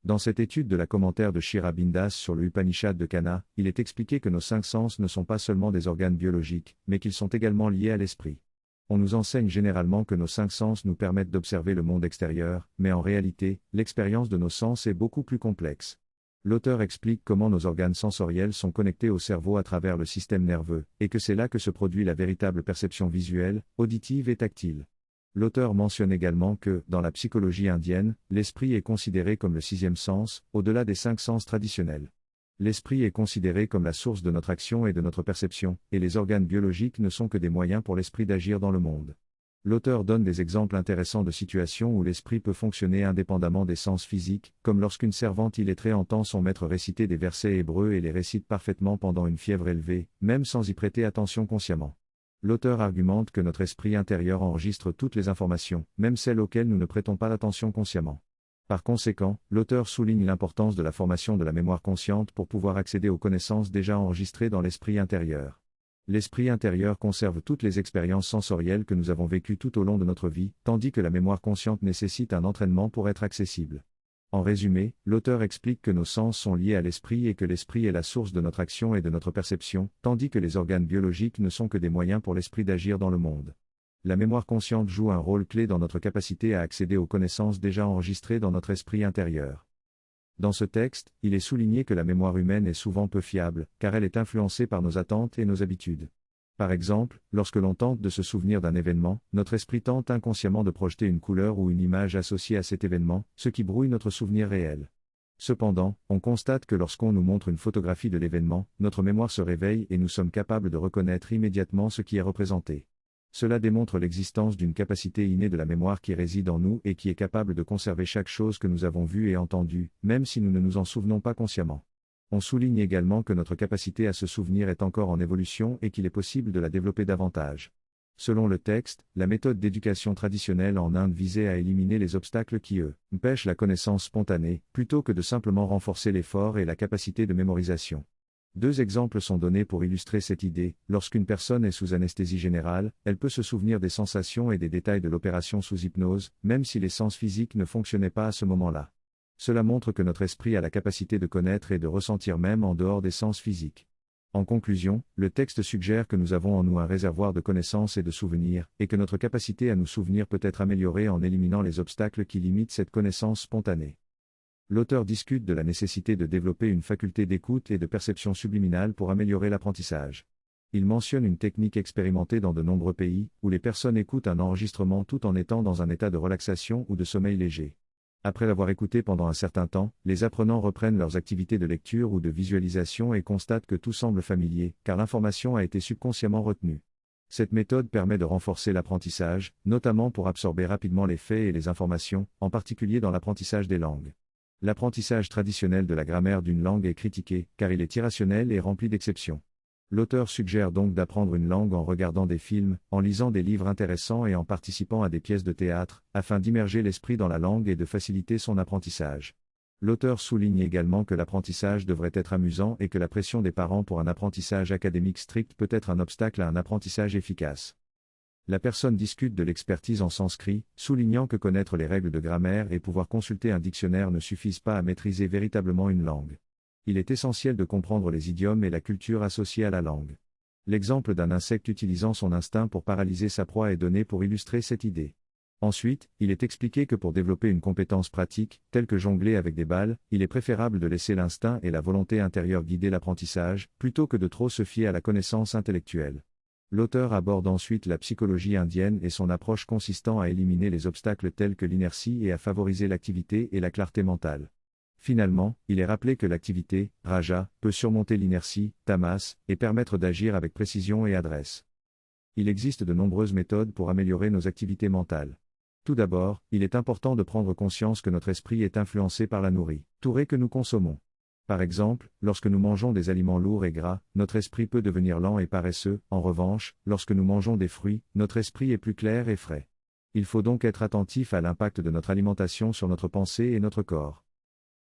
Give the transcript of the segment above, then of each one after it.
Dans cette étude de la commentaire de Shri Aurobindo sur le Upanishad de Kanha, il est expliqué que nos 5 sens ne sont pas seulement des organes biologiques, mais qu'ils sont également liés à l'esprit. On nous enseigne généralement que nos 5 sens nous permettent d'observer le monde extérieur, mais en réalité, l'expérience de nos sens est beaucoup plus complexe. L'auteur explique comment nos organes sensoriels sont connectés au cerveau à travers le système nerveux, et que c'est là que se produit la véritable perception visuelle, auditive et tactile. L'auteur mentionne également que, dans la psychologie indienne, l'esprit est considéré comme le 6e sens, au-delà des 5 sens traditionnels. L'esprit est considéré comme la source de notre action et de notre perception, et les organes biologiques ne sont que des moyens pour l'esprit d'agir dans le monde. L'auteur donne des exemples intéressants de situations où l'esprit peut fonctionner indépendamment des sens physiques, comme lorsqu'une servante illettrée entend son maître réciter des versets hébreux et les récite parfaitement pendant une fièvre élevée, même sans y prêter attention consciemment. L'auteur argumente que notre esprit intérieur enregistre toutes les informations, même celles auxquelles nous ne prêtons pas attention consciemment. Par conséquent, l'auteur souligne l'importance de la formation de la mémoire consciente pour pouvoir accéder aux connaissances déjà enregistrées dans l'esprit intérieur. L'esprit intérieur conserve toutes les expériences sensorielles que nous avons vécues tout au long de notre vie, tandis que la mémoire consciente nécessite un entraînement pour être accessible. En résumé, l'auteur explique que nos sens sont liés à l'esprit et que l'esprit est la source de notre action et de notre perception, tandis que les organes biologiques ne sont que des moyens pour l'esprit d'agir dans le monde. La mémoire consciente joue un rôle clé dans notre capacité à accéder aux connaissances déjà enregistrées dans notre esprit intérieur. Dans ce texte, il est souligné que la mémoire humaine est souvent peu fiable, car elle est influencée par nos attentes et nos habitudes. Par exemple, lorsque l'on tente de se souvenir d'un événement, notre esprit tente inconsciemment de projeter une couleur ou une image associée à cet événement, ce qui brouille notre souvenir réel. Cependant, on constate que lorsqu'on nous montre une photographie de l'événement, notre mémoire se réveille et nous sommes capables de reconnaître immédiatement ce qui est représenté. Cela démontre l'existence d'une capacité innée de la mémoire qui réside en nous et qui est capable de conserver chaque chose que nous avons vue et entendue, même si nous ne nous en souvenons pas consciemment. On souligne également que notre capacité à se souvenir est encore en évolution et qu'il est possible de la développer davantage. Selon le texte, la méthode d'éducation traditionnelle en Inde visait à éliminer les obstacles qui empêchent la connaissance spontanée, plutôt que de simplement renforcer l'effort et la capacité de mémorisation. 2 exemples sont donnés pour illustrer cette idée. Lorsqu'une personne est sous anesthésie générale, elle peut se souvenir des sensations et des détails de l'opération sous hypnose, même si les sens physiques ne fonctionnaient pas à ce moment-là. Cela montre que notre esprit a la capacité de connaître et de ressentir même en dehors des sens physiques. En conclusion, le texte suggère que nous avons en nous un réservoir de connaissances et de souvenirs, et que notre capacité à nous souvenir peut être améliorée en éliminant les obstacles qui limitent cette connaissance spontanée. L'auteur discute de la nécessité de développer une faculté d'écoute et de perception subliminale pour améliorer l'apprentissage. Il mentionne une technique expérimentée dans de nombreux pays, où les personnes écoutent un enregistrement tout en étant dans un état de relaxation ou de sommeil léger. Après l'avoir écouté pendant un certain temps, les apprenants reprennent leurs activités de lecture ou de visualisation et constatent que tout semble familier, car l'information a été subconsciemment retenue. Cette méthode permet de renforcer l'apprentissage, notamment pour absorber rapidement les faits et les informations, en particulier dans l'apprentissage des langues. L'apprentissage traditionnel de la grammaire d'une langue est critiqué, car il est irrationnel et rempli d'exceptions. L'auteur suggère donc d'apprendre une langue en regardant des films, en lisant des livres intéressants et en participant à des pièces de théâtre, afin d'immerger l'esprit dans la langue et de faciliter son apprentissage. L'auteur souligne également que l'apprentissage devrait être amusant et que la pression des parents pour un apprentissage académique strict peut être un obstacle à un apprentissage efficace. La personne discute de l'expertise en sanskrit, soulignant que connaître les règles de grammaire et pouvoir consulter un dictionnaire ne suffisent pas à maîtriser véritablement une langue. Il est essentiel de comprendre les idiomes et la culture associée à la langue. L'exemple d'un insecte utilisant son instinct pour paralyser sa proie est donné pour illustrer cette idée. Ensuite, il est expliqué que pour développer une compétence pratique, telle que jongler avec des balles, il est préférable de laisser l'instinct et la volonté intérieure guider l'apprentissage, plutôt que de trop se fier à la connaissance intellectuelle. L'auteur aborde ensuite la psychologie indienne et son approche consistant à éliminer les obstacles tels que l'inertie et à favoriser l'activité et la clarté mentale. Finalement, il est rappelé que l'activité, raja, peut surmonter l'inertie, tamas, et permettre d'agir avec précision et adresse. Il existe de nombreuses méthodes pour améliorer nos activités mentales. Tout d'abord, il est important de prendre conscience que notre esprit est influencé par la nourriture que nous consommons. Par exemple, lorsque nous mangeons des aliments lourds et gras, notre esprit peut devenir lent et paresseux. En revanche, lorsque nous mangeons des fruits, notre esprit est plus clair et frais. Il faut donc être attentif à l'impact de notre alimentation sur notre pensée et notre corps.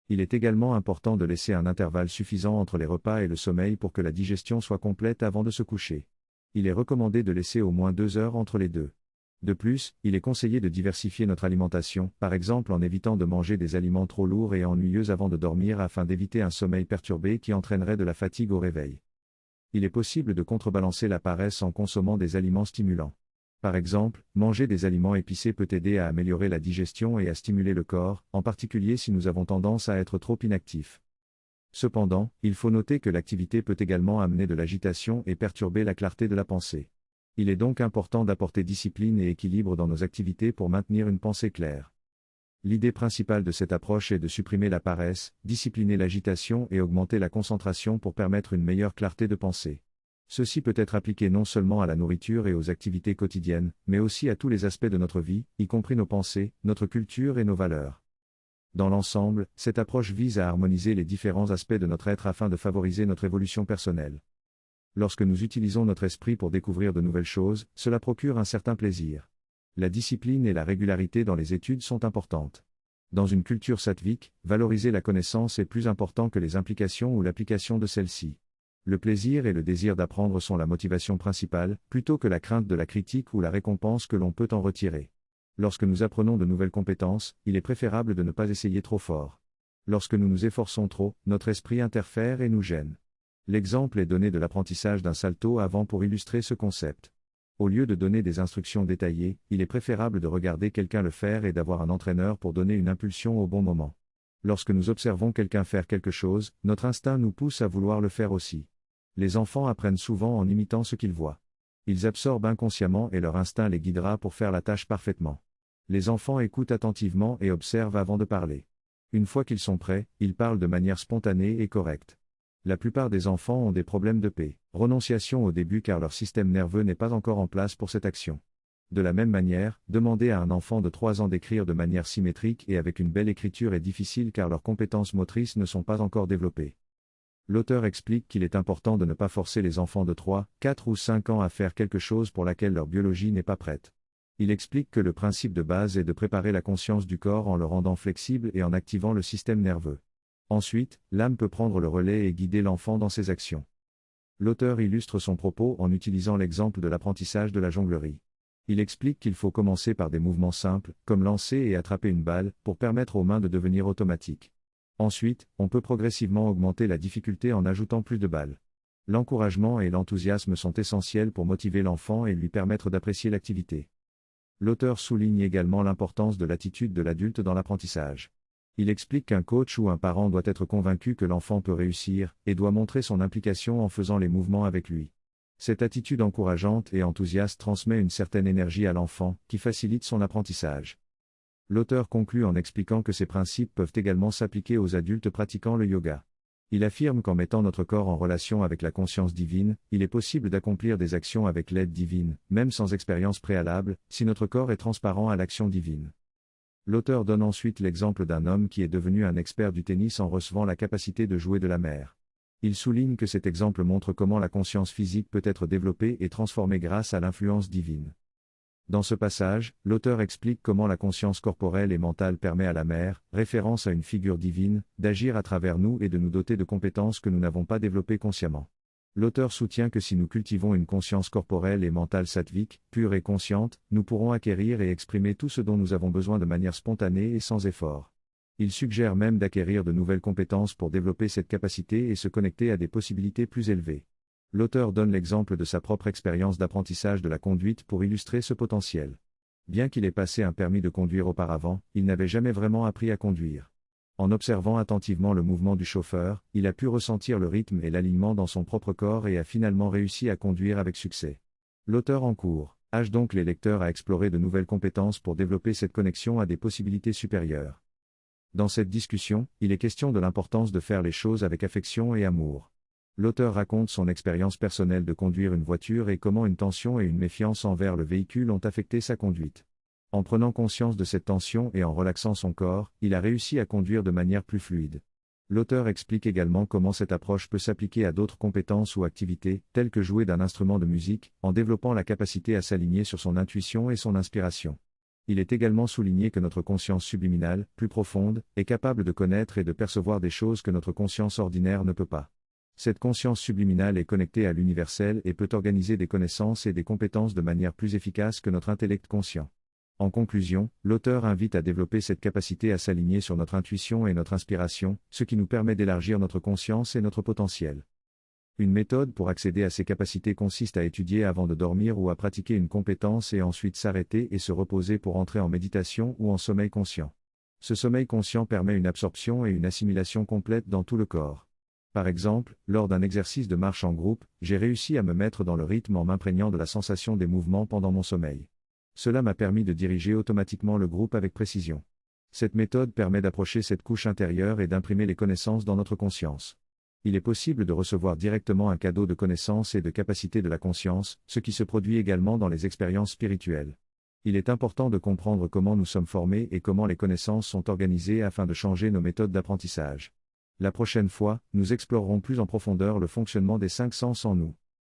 Il est également important de laisser un intervalle suffisant entre les repas et le sommeil pour que la digestion soit complète avant de se coucher. Il est recommandé de laisser au moins 2 heures entre les deux. De plus, il est conseillé de diversifier notre alimentation, par exemple en évitant de manger des aliments trop lourds et ennuyeux avant de dormir afin d'éviter un sommeil perturbé qui entraînerait de la fatigue au réveil. Il est possible de contrebalancer la paresse en consommant des aliments stimulants. Par exemple, manger des aliments épicés peut aider à améliorer la digestion et à stimuler le corps, en particulier si nous avons tendance à être trop inactifs. Cependant, il faut noter que l'activité peut également amener de l'agitation et perturber la clarté de la pensée. Il est donc important d'apporter discipline et équilibre dans nos activités pour maintenir une pensée claire. L'idée principale de cette approche est de supprimer la paresse, discipliner l'agitation et augmenter la concentration pour permettre une meilleure clarté de pensée. Ceci peut être appliqué non seulement à la nourriture et aux activités quotidiennes, mais aussi à tous les aspects de notre vie, y compris nos pensées, notre culture et nos valeurs. Dans l'ensemble, cette approche vise à harmoniser les différents aspects de notre être afin de favoriser notre évolution personnelle. Lorsque nous utilisons notre esprit pour découvrir de nouvelles choses, cela procure un certain plaisir. La discipline et la régularité dans les études sont importantes. Dans une culture sattvique, valoriser la connaissance est plus important que les implications ou l'application de celle-ci. Le plaisir et le désir d'apprendre sont la motivation principale, plutôt que la crainte de la critique ou la récompense que l'on peut en retirer. Lorsque nous apprenons de nouvelles compétences, il est préférable de ne pas essayer trop fort. Lorsque nous nous efforçons trop, notre esprit interfère et nous gêne. L'exemple est donné de l'apprentissage d'un salto avant pour illustrer ce concept. Au lieu de donner des instructions détaillées, il est préférable de regarder quelqu'un le faire et d'avoir un entraîneur pour donner une impulsion au bon moment. Lorsque nous observons quelqu'un faire quelque chose, notre instinct nous pousse à vouloir le faire aussi. Les enfants apprennent souvent en imitant ce qu'ils voient. Ils absorbent inconsciemment et leur instinct les guidera pour faire la tâche parfaitement. Les enfants écoutent attentivement et observent avant de parler. Une fois qu'ils sont prêts, ils parlent de manière spontanée et correcte. La plupart des enfants ont des problèmes de paix, renonciation au début car leur système nerveux n'est pas encore en place pour cette action. De la même manière, demander à un enfant de 3 ans d'écrire de manière symétrique et avec une belle écriture est difficile car leurs compétences motrices ne sont pas encore développées. L'auteur explique qu'il est important de ne pas forcer les enfants de 3, 4 ou 5 ans à faire quelque chose pour laquelle leur biologie n'est pas prête. Il explique que le principe de base est de préparer la conscience du corps en le rendant flexible et en activant le système nerveux. Ensuite, l'âme peut prendre le relais et guider l'enfant dans ses actions. L'auteur illustre son propos en utilisant l'exemple de l'apprentissage de la jonglerie. Il explique qu'il faut commencer par des mouvements simples, comme lancer et attraper une balle, pour permettre aux mains de devenir automatiques. Ensuite, on peut progressivement augmenter la difficulté en ajoutant plus de balles. L'encouragement et l'enthousiasme sont essentiels pour motiver l'enfant et lui permettre d'apprécier l'activité. L'auteur souligne également l'importance de l'attitude de l'adulte dans l'apprentissage. Il explique qu'un coach ou un parent doit être convaincu que l'enfant peut réussir, et doit montrer son implication en faisant les mouvements avec lui. Cette attitude encourageante et enthousiaste transmet une certaine énergie à l'enfant, qui facilite son apprentissage. L'auteur conclut en expliquant que ces principes peuvent également s'appliquer aux adultes pratiquant le yoga. Il affirme qu'en mettant notre corps en relation avec la conscience divine, il est possible d'accomplir des actions avec l'aide divine, même sans expérience préalable, si notre corps est transparent à l'action divine. L'auteur donne ensuite l'exemple d'un homme qui est devenu un expert du tennis en recevant la capacité de jouer de la mer. Il souligne que cet exemple montre comment la conscience physique peut être développée et transformée grâce à l'influence divine. Dans ce passage, l'auteur explique comment la conscience corporelle et mentale permet à la mère, référence à une figure divine, d'agir à travers nous et de nous doter de compétences que nous n'avons pas développées consciemment. L'auteur soutient que si nous cultivons une conscience corporelle et mentale sattvique, pure et consciente, nous pourrons acquérir et exprimer tout ce dont nous avons besoin de manière spontanée et sans effort. Il suggère même d'acquérir de nouvelles compétences pour développer cette capacité et se connecter à des possibilités plus élevées. L'auteur donne l'exemple de sa propre expérience d'apprentissage de la conduite pour illustrer ce potentiel. Bien qu'il ait passé un permis de conduire auparavant, il n'avait jamais vraiment appris à conduire. En observant attentivement le mouvement du chauffeur, il a pu ressentir le rythme et l'alignement dans son propre corps et a finalement réussi à conduire avec succès. L'auteur encourage donc les lecteurs à explorer de nouvelles compétences pour développer cette connexion à des possibilités supérieures. Dans cette discussion, il est question de l'importance de faire les choses avec affection et amour. L'auteur raconte son expérience personnelle de conduire une voiture et comment une tension et une méfiance envers le véhicule ont affecté sa conduite. En prenant conscience de cette tension et en relaxant son corps, il a réussi à conduire de manière plus fluide. L'auteur explique également comment cette approche peut s'appliquer à d'autres compétences ou activités, telles que jouer d'un instrument de musique, en développant la capacité à s'aligner sur son intuition et son inspiration. Il est également souligné que notre conscience subliminale, plus profonde, est capable de connaître et de percevoir des choses que notre conscience ordinaire ne peut pas. Cette conscience subliminale est connectée à l'universel et peut organiser des connaissances et des compétences de manière plus efficace que notre intellect conscient. En conclusion, l'auteur invite à développer cette capacité à s'aligner sur notre intuition et notre inspiration, ce qui nous permet d'élargir notre conscience et notre potentiel. Une méthode pour accéder à ces capacités consiste à étudier avant de dormir ou à pratiquer une compétence et ensuite s'arrêter et se reposer pour entrer en méditation ou en sommeil conscient. Ce sommeil conscient permet une absorption et une assimilation complète dans tout le corps. Par exemple, lors d'un exercice de marche en groupe, j'ai réussi à me mettre dans le rythme en m'imprégnant de la sensation des mouvements pendant mon sommeil. Cela m'a permis de diriger automatiquement le groupe avec précision. Cette méthode permet d'approcher cette couche intérieure et d'imprimer les connaissances dans notre conscience. Il est possible de recevoir directement un cadeau de connaissances et de capacités de la conscience, ce qui se produit également dans les expériences spirituelles. Il est important de comprendre comment nous sommes formés et comment les connaissances sont organisées afin de changer nos méthodes d'apprentissage. La prochaine fois, nous explorerons plus en profondeur le fonctionnement des 5 sens en nous.